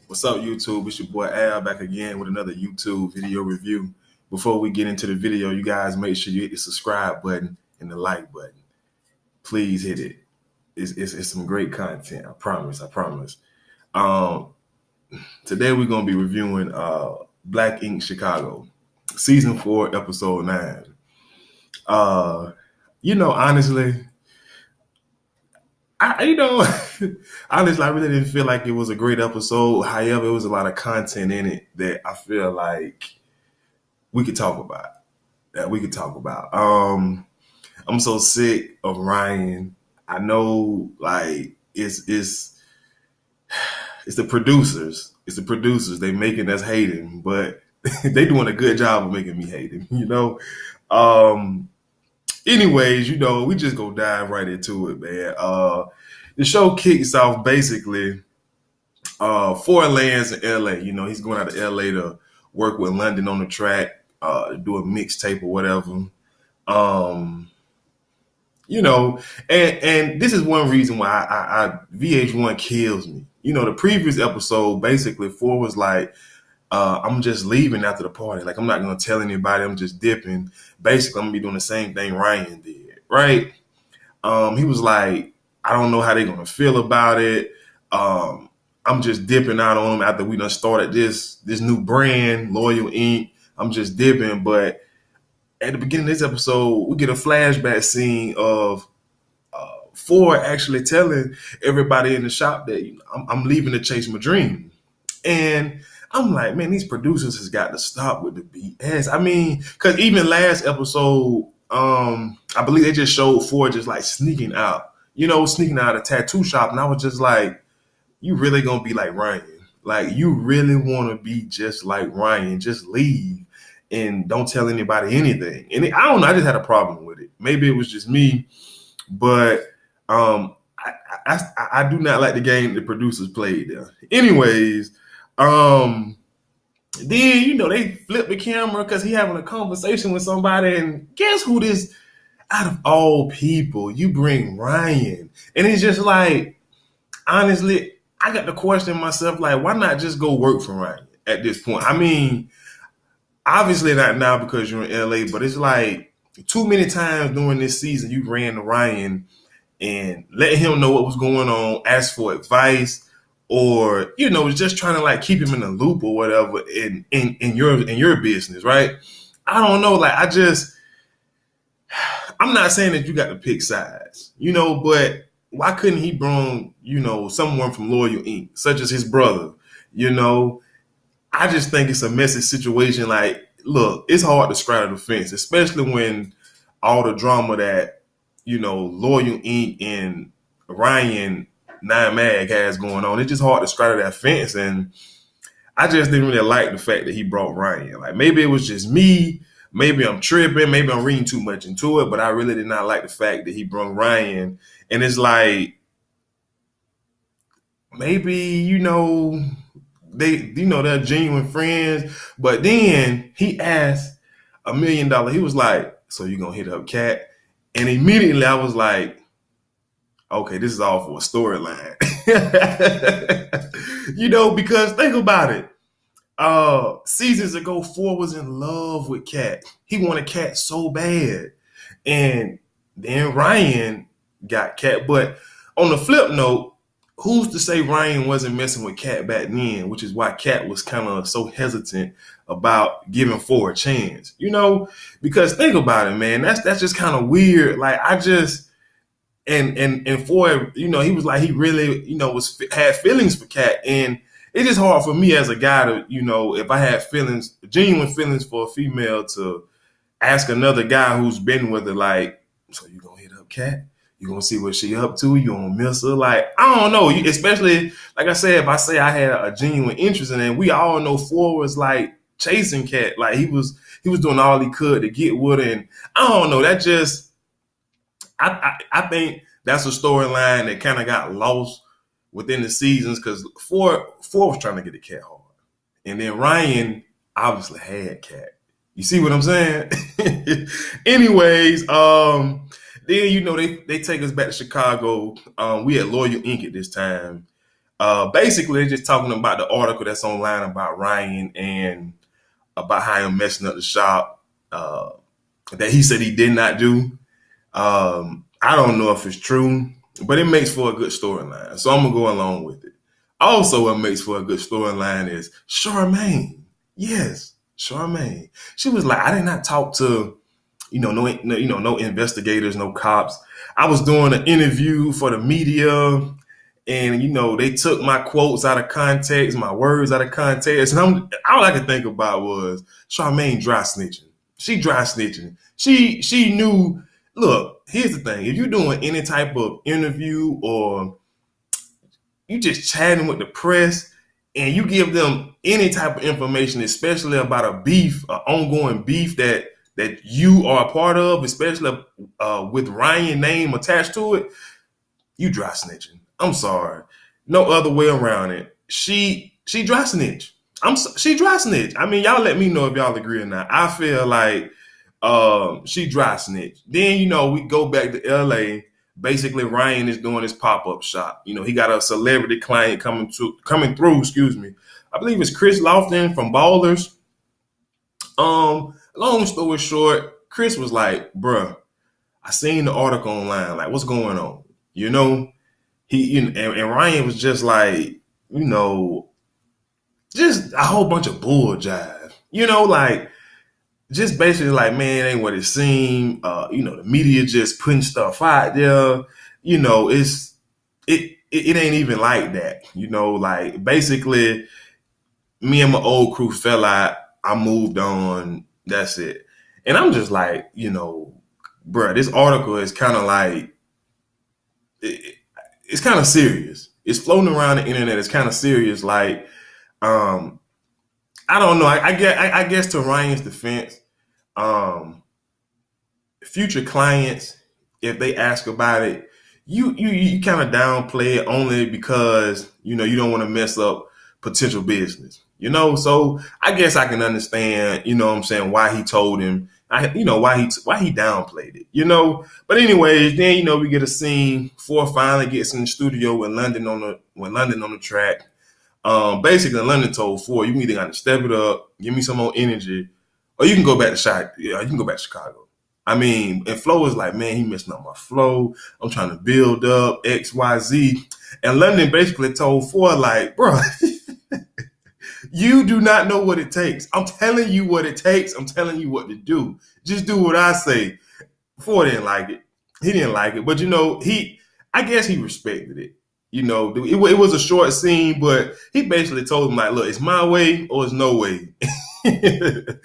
What's up, YouTube? It's your boy Al back again with another YouTube video review. Before we get into the video, you guys make sure you hit the subscribe button and the like button. Please hit it. It's some great content. I promise. Um, Today we're gonna be reviewing Black Ink Chicago, season 4, episode 9. Honestly, I you know honestly, I really didn't feel like it was a great episode. However, it was a lot of content in it that I feel like we could talk about. I'm so sick of Ryan. I know, like it's the producers. It's the producers. They making us hate him, but they doing a good job of making me hate him. Um, Anyways, we just go dive right into it, man. The show kicks off basically. Four lands in LA. He's going out to LA to work with London on the track, do a mixtape or whatever. Um, and this is one reason why I VH1 kills me. The previous episode, basically, Four was like, I'm just leaving after the party. Like, I'm not going to tell anybody. I'm just dipping. Basically, I'm going to be doing the same thing Ryan did, right? He was like, I don't know how they're going to feel about it. I'm just dipping out on them after we done started this new brand, Loyal Ink. I'm just dipping. But at the beginning of this episode, we get a flashback scene of Ford actually telling everybody in the shop that I'm leaving to chase my dream. And I'm like, man, these producers has got to stop with the BS. I mean, because even last episode, I believe they just showed Ford just like sneaking out of a tattoo shop. And I was just like, you really gonna be like Ryan? Like, you really want to be just like Ryan? Just leave and don't tell anybody anything. And I don't know. I just had a problem with it. Maybe it was just me, but I do not like the game the producers played there. Anyways, then they flip the camera because he having a conversation with somebody, and guess who this? Out of all people, you bring Ryan, and it's just like, honestly, I got to question myself, like, why not just go work for Ryan at this point? I mean, obviously not now because you're in LA, but it's like too many times during this season you ran to Ryan and letting him know what was going on, ask for advice, or just trying to like keep him in the loop or whatever in your business, right? I don't know, like I'm not saying that you got to pick sides, but why couldn't he bring, someone from Loyal Ink, such as his brother? I just think it's a messy situation. Like, look, it's hard to straddle the fence, especially when all the drama that, Loyal Ink and Ryan Nine Mag has going on. It's just hard to straddle that fence. And I just didn't really like the fact that he brought Ryan. Like, maybe it was just me. Maybe I'm tripping. Maybe I'm reading too much into it. But I really did not like the fact that he brought Ryan. And it's like, maybe, they're genuine friends. But then he asked $1 million. He was like, so you gonna hit up Cat? And immediately I was like, okay, this is all for a storyline. Because think about it. Seasons ago, Ford was in love with Cat. He wanted Cat so bad. And then Ryan got Cat. But on the flip note, who's to say Ryan wasn't messing with Cat back then, which is why Cat was kind of so hesitant about giving Ford a chance, because think about it, man, that's just kind of weird. Like, I just, and Ford, he was like, he really, had feelings for Cat. And it's just hard for me as a guy to, if I had genuine feelings for a female, to ask another guy who's been with her, like, so you gonna hit up Cat? You gonna see what she up to? You gonna miss her? Like, I don't know. Especially, like I said, if I say I had a genuine interest in it, we all know Ford was like chasing Cat. Like, he was doing all he could to get with her. And I don't know. That just, I think that's a storyline that kind of got lost within the seasons, because Ford was trying to get the Cat hard, and then Ryan obviously had Cat. You see what I'm saying? Anyways, then they take us back to Chicago. We at Loyal Ink at this time. Basically, they're just talking about the article that's online about Ryan and about how him messing up the shop that he said he did not do. I don't know if it's true, but it makes for a good storyline. So I'm gonna go along with it. Also, what makes for a good storyline is Charmaine. Yes, Charmaine. She was like, I did not talk to no investigators, no cops. I was doing an interview for the media, and they took my quotes out of context, my words out of context, and all I could think about was Charmaine dry snitching. She dry snitching. She knew. Look, here's the thing: if you're doing any type of interview or you just chatting with the press and you give them any type of information, especially about a beef, an ongoing beef that you are a part of, especially with Ryan name attached to it, you dry snitching. I'm sorry, no other way around it. She dry snitch. She dry snitch. I mean, y'all let me know if y'all agree or not. I feel like she dry snitch. Then we go back to LA. Basically, Ryan is doing his pop-up shop. He got a celebrity client coming through. Excuse me. I believe it's Chris Lofton from Ballers. Long story short, Chris was like, "Bruh, I seen the article online. Like, what's going on?" And Ryan was just like, just a whole bunch of bull jive. Like just basically like, man, it ain't what it seemed. The media just putting stuff out there. It ain't even like that. Like basically, me and my old crew fell out. I moved on. That's it. And I'm just like, bruh, this article is kind of like, it's kind of serious. It's floating around the internet. It's kind of serious. Like, I don't know. I guess to Ryan's defense, future clients, if they ask about it, you kind of downplay it only because you don't want to mess up potential business. So I guess I can understand. What I'm saying, why he told him. Why he downplayed it. But anyways, then we get a scene. Ford finally gets in the studio with London on the track. Basically, London told Ford, you either got to step it up, give me some more energy, or you can go back to you can go back to Chicago. I mean, and Flo is like, man, he messing up my flow. I'm trying to build up X, Y, Z. And London basically told Ford, like, bro, you do not know what it takes. I'm telling you what it takes. I'm telling you what to do. Just do what I say. Ford didn't like it. He didn't like it. But, I guess he respected it. It was a short scene, but he basically told him, like, look, it's my way or it's no way. And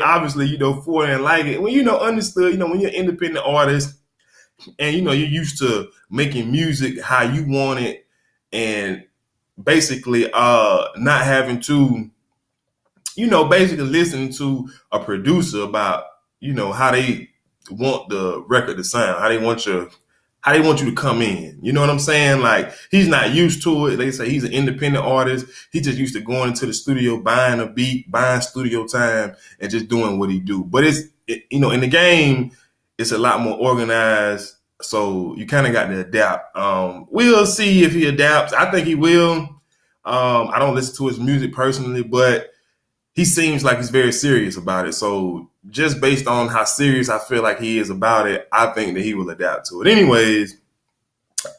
obviously, Ford didn't like it. When understood, when you're an independent artist and you're used to making music how you want it and basically not having to, basically listening to a producer about, how they want the record to sound, how they want you to come in. You know what I'm saying? Like, he's not used to it. They say he's an independent artist. He just used to going into the studio, buying a beat, buying studio time, and just doing what he do. But in the game, it's a lot more organized. So you kind of got to adapt. We'll see if he adapts. I think he will. I don't listen to his music personally, but he seems like he's very serious about it. So just based on how serious I feel like he is about it, I think that he will adapt to it. Anyways,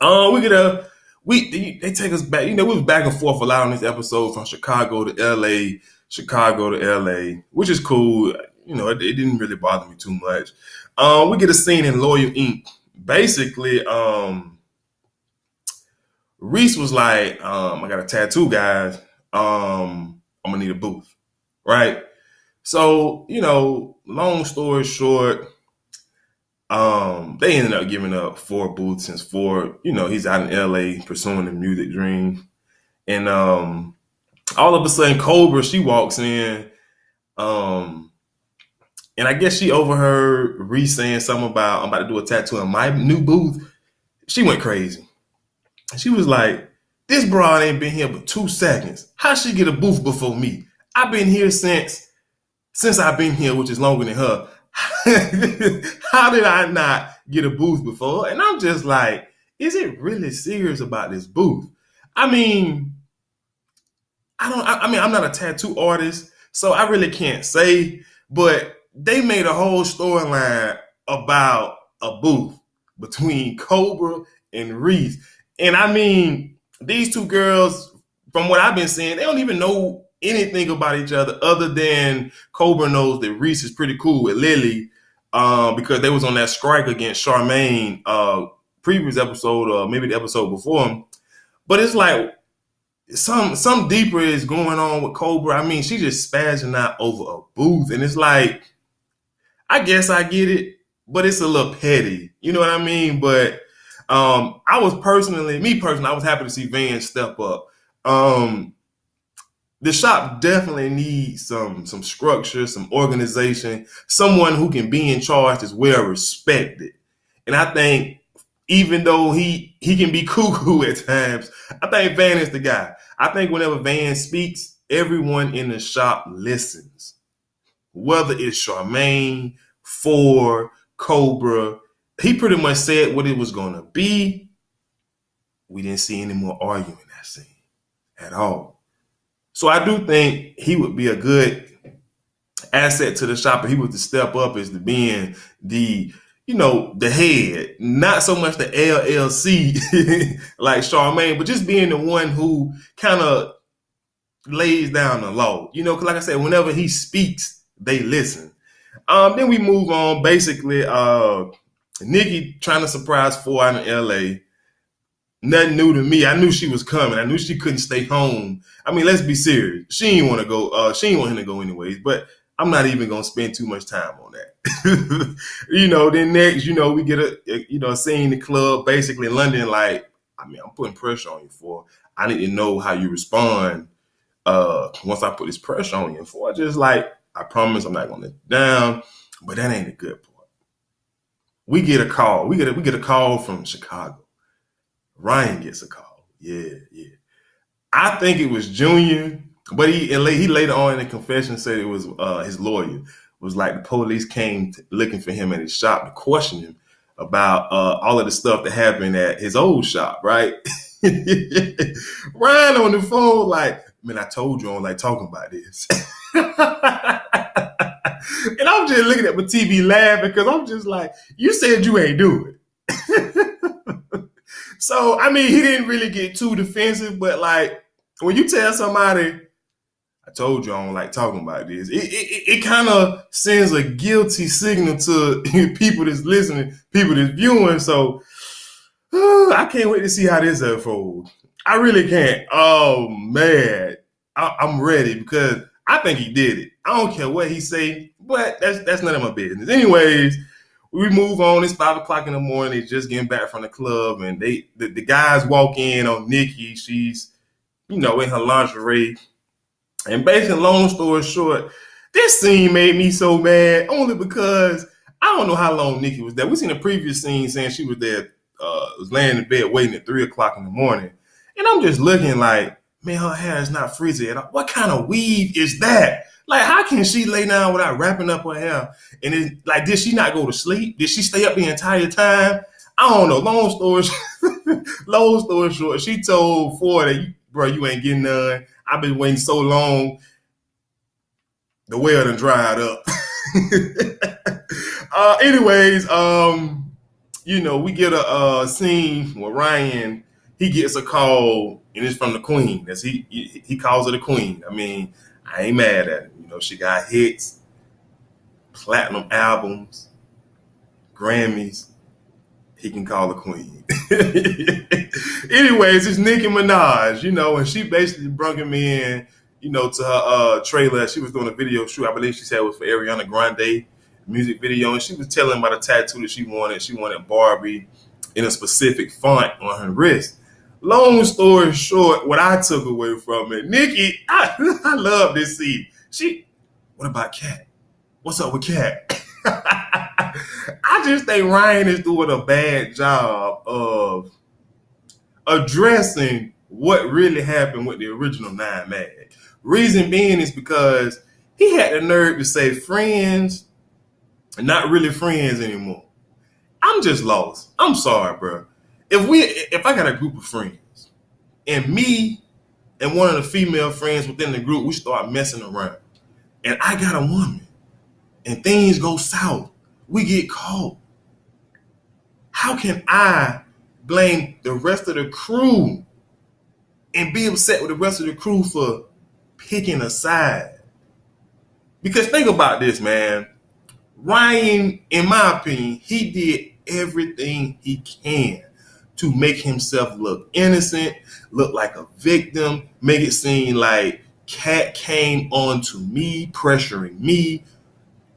they take us back. We was back and forth a lot on this episode from Chicago to LA, which is cool. It didn't really bother me too much. We get a scene in Lawyer Inc. Basically, Reese was like, I got a tattoo, guys. I'm gonna need a booth. Right. So, long story short, they ended up giving up 4 booths since Ford, he's out in LA pursuing the music dream. And all of a sudden Cobra, she walks in, and I guess she overheard Reese saying something about, I'm about to do a tattoo in my new booth. She went crazy. She was like, this broad ain't been here but 2 seconds. How she get a booth before me? I've been here since I've been here, which is longer than her. How did I not get a booth before? And I'm just like, is it really serious about this booth? I mean, I'm not a tattoo artist, so I really can't say, but they made a whole storyline about a booth between Cobra and Reese. And I mean, these two girls, from what I've been seeing, they don't even know anything about each other than Cobra knows that Reese is pretty cool with Lily, because they was on that strike against Charmaine, previous episode, or maybe the episode before him. But it's like some deeper is going on with Cobra. I mean, she just spazzing out over a booth, and it's like, I guess I get it, but it's a little petty. You know what I mean? But I was I was happy to see Van step up. Um, the shop definitely needs some structure, some organization, someone who can be in charge is well respected. And I think even though he can be cuckoo at times, I think Van is the guy. I think whenever Van speaks, everyone in the shop listens. Whether it's Charmaine, Ford, Cobra, he pretty much said what it was gonna be. We didn't see any more arguing in that scene at all. So I do think he would be a good asset to the shop if he was to step up as to being the head, not so much the LLC like Charmaine, but just being the one who kind of lays down the law. Because like I said, whenever he speaks, they listen. Then we move on. Basically, Nikki trying to surprise Four out in LA. Nothing new to me. I knew she was coming. I knew she couldn't stay home. I mean, let's be serious. She didn't want to go. She didn't want him to go anyways. But I'm not even gonna spend too much time on that. Then next, we get a scene in the club, basically in London. Like, I mean, I'm putting pressure on you for. I need to know how you respond. Once I put this pressure on you for, just like, I promise I'm not gonna let you down. But that ain't the good part. We get a call. We get a call from Chicago. Ryan gets a call. Yeah. I think it was Junior, but he later on in the confession said it was his lawyer. Was like the police came looking for him at his shop to question him about all of the stuff that happened at his old shop, right? Ryan on the phone like, man, I told you I don't like talking about this. And I'm just looking at my TV laughing because I'm just like, you said you ain't do it. So, I mean, he didn't really get too defensive, but like, when you tell somebody, I told you I don't like talking about this, it kind of sends a guilty signal to people that's listening, people that's viewing. So, I can't wait to see how this unfolds. I really can't. Oh, man. I'm ready because I think he did it. I don't care what he say, but that's none of my business. Anyways, we move on. It's 5 o'clock in the morning. They just getting back from the club, and the guys walk in on Nikki. She's, in her lingerie. And basically, long story short, this scene made me so mad only because I don't know how long Nikki was there. We seen a previous scene saying she was there, was laying in bed waiting at 3 o'clock in the morning. And I'm just looking like, man, her hair is not frizzy at all. What kind of weave is that? Like, how can she lay down without wrapping up her hair? And it's like, did she not go to sleep? Did she stay up the entire time? I don't know. Long story short, she told Ford that, bro, you ain't getting none. I've been waiting so long. The well done dried up. Anyways, we get a scene where Ryan, he gets a call, and it's from the Queen. As he calls her the Queen. I mean, I ain't mad at him. She got hits, platinum albums, Grammys. He can call her Queen. Anyways, it's Nicki Minaj, and she basically brought him in, to her trailer. She was doing a video shoot. I believe she said it was for Ariana Grande music video, and she was telling about a tattoo that she wanted. She wanted Barbie in a specific font on her wrist. Long story short, what I took away from it, Nikki, I love this scene. What about Kat? What's up with Kat? I just think Ryan is doing a bad job of addressing what really happened with the original Nine Mag. Reason being is because he had the nerve to say friends are not really friends anymore. I'm just lost. I'm sorry, bro. If I got a group of friends And me and one of the female friends within the group, we start messing around. And I got a woman. And things go south. We get caught. How can I blame the rest of the crew and be upset with the rest of the crew for picking a side? Because think about this, man. Ryan, in my opinion, he did everything he can to make himself look innocent, look like a victim, make it seem like Kat came on to me, pressuring me.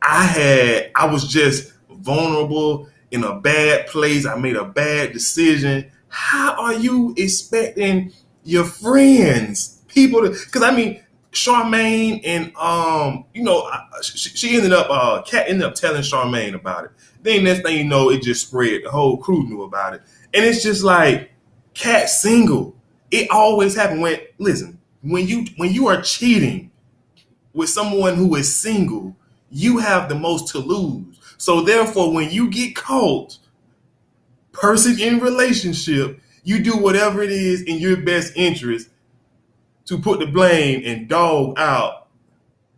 I was just vulnerable in a bad place. I made a bad decision. How are you expecting your friends, people to? Because I mean, Charmaine and she ended up Kat ended up telling Charmaine about it. Then next thing you know, it just spread. The whole crew knew about it, and it's just like Kat single. It always happens when you are cheating with someone who is single, you have the most to lose. So therefore, when you get caught, person in relationship, you do whatever it is in your best interest to put the blame and dog out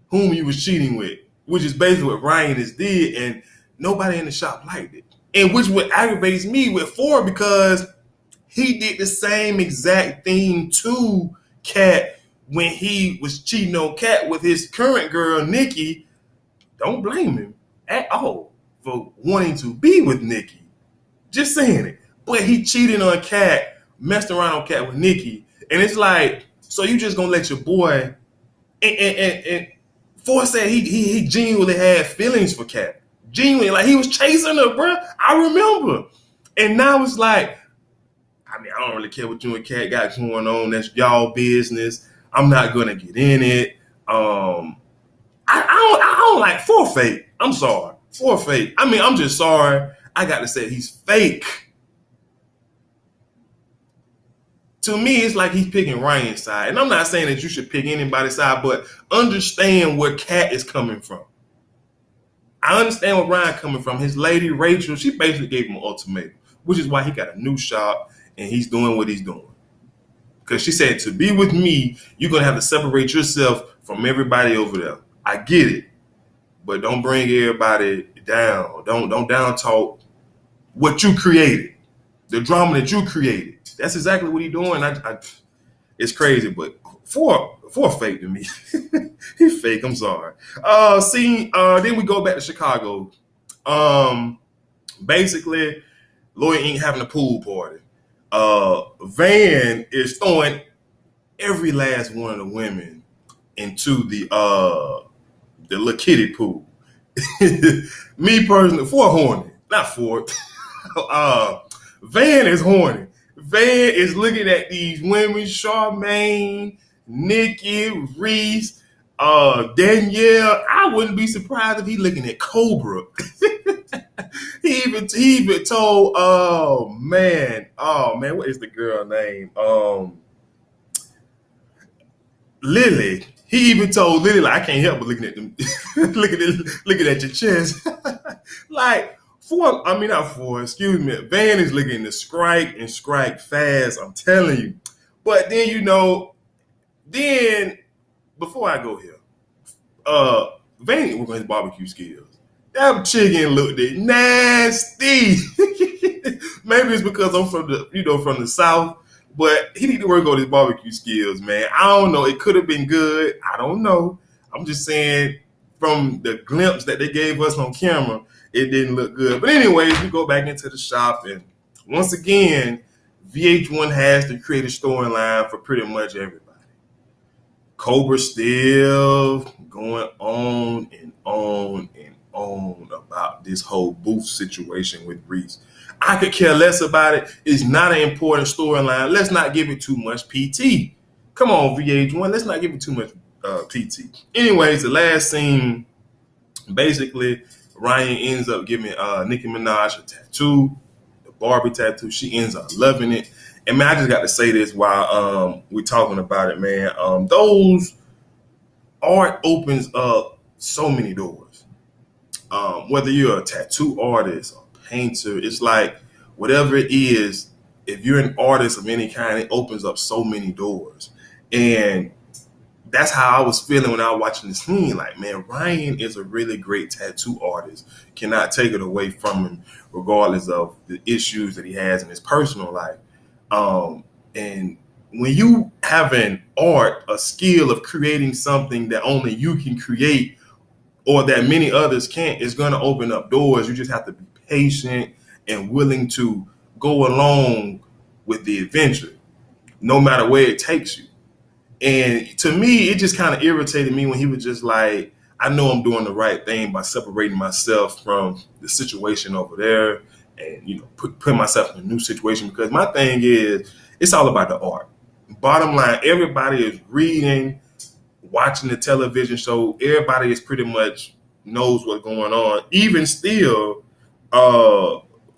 whom you was cheating with, which is basically what Ryan has did, and nobody in the shop liked it. And which what aggravates me with Ford because he did the same exact thing to Kat when he was cheating on Kat with his current girl, Nikki. Don't blame him at all for wanting to be with Nikki. Just saying it. But he cheated on Kat, messed around on Kat with Nikki. And it's like, so you just gonna let your boy and Ford said he genuinely had feelings for Kat. Genuinely, like he was chasing her, bro. I remember. And now it's like, I mean, I don't really care what you and Kat got going on. That's y'all business. I'm not gonna get in it. I don't like forfeit. I'm sorry. Forfeit. I mean, I'm just sorry. I got to say he's fake. To me, it's like he's picking Ryan's side. And I'm not saying that you should pick anybody's side, but understand where Kat is coming from. I understand where Ryan coming from. His lady, Rachel, she basically gave him an ultimatum, which is why he got a new shop and he's doing what he's doing. Because she said, to be with me, you're going to have to separate yourself from everybody over there. I get it. But don't bring everybody down. Don't down talk what you created. The drama that you created. That's exactly what he's doing. It's crazy, but for fake to me. He's fake, I'm sorry. Then we go back to Chicago. Basically, Lloyd ain't having a pool party. Van is throwing every last one of the women into the little kiddie pool. Me personally, Ford horny, not Ford. Van is horny. Van is looking at these women: Charmaine, Nikki, Reese, Danielle. I wouldn't be surprised if he looking at Cobra. he even told, oh man, what is the girl name? Lily. He even told Lily, like, I can't help but looking at them, looking at your chest. Like, Van is looking to strike fast, I'm telling you. But then before I go here, Van was on his barbecue skills. That chicken looked nasty. Maybe it's because I'm from the South. But he need to work on his barbecue skills, man. I don't know. It could have been good. I don't know. I'm just saying from the glimpse that they gave us on camera, it didn't look good. But anyways, we go back into the shop. And once again, VH1 has to create a storyline for pretty much everybody. Cobra still going on and on and on about this whole booth situation with Reese. I could care less about it. It's not an important storyline. Let's not give it too much PT. Come on, VH1. Let's not give it too much PT. Anyways, the last scene, basically, Ryan ends up giving Nicki Minaj a tattoo, the Barbie tattoo. She ends up loving it. And man, I just got to say this while we're talking about it, man. Those art opens up so many doors. Whether you're a tattoo artist or painter, it's like whatever it is, if you're an artist of any kind, it opens up so many doors. And that's how I was feeling when I was watching the scene. Like, man, Ryan is a really great tattoo artist. Cannot take it away from him, regardless of the issues that he has in his personal life. And when you have an art, a skill of creating something that only you can create or that many others can't, it's going to open up doors. You just have to be patient and willing to go along with the adventure, no matter where it takes you. And to me, it just kind of irritated me when he was just like, I know I'm doing the right thing by separating myself from the situation over there and, putting myself in a new situation. Because my thing is, it's all about the art. Bottom line, everybody is reading, watching the television show. Everybody is pretty much knows what's going on. Even still,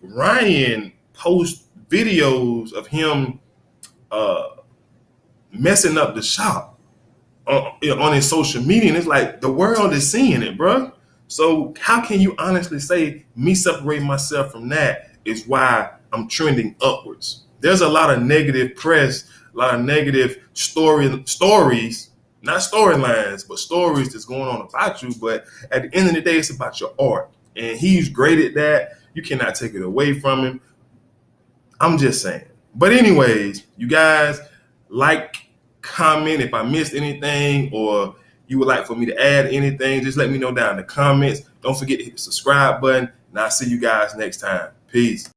Ryan posts videos of him uh, messing up the shop on his social media, and it's like the world is seeing it, bro. So how can you honestly say me separating myself from that is why I'm trending upwards? There's a lot of negative press, a lot of negative stories, not storylines, but stories that's going on about you. But at the end of the day, it's about your art, and he's great at that. You cannot take it away from him. I'm just saying. But anyways, you guys, like, comment if I missed anything or you would like for me to add anything, just let me know down in the comments. Don't forget to hit the subscribe button, and I'll see you guys next time. Peace.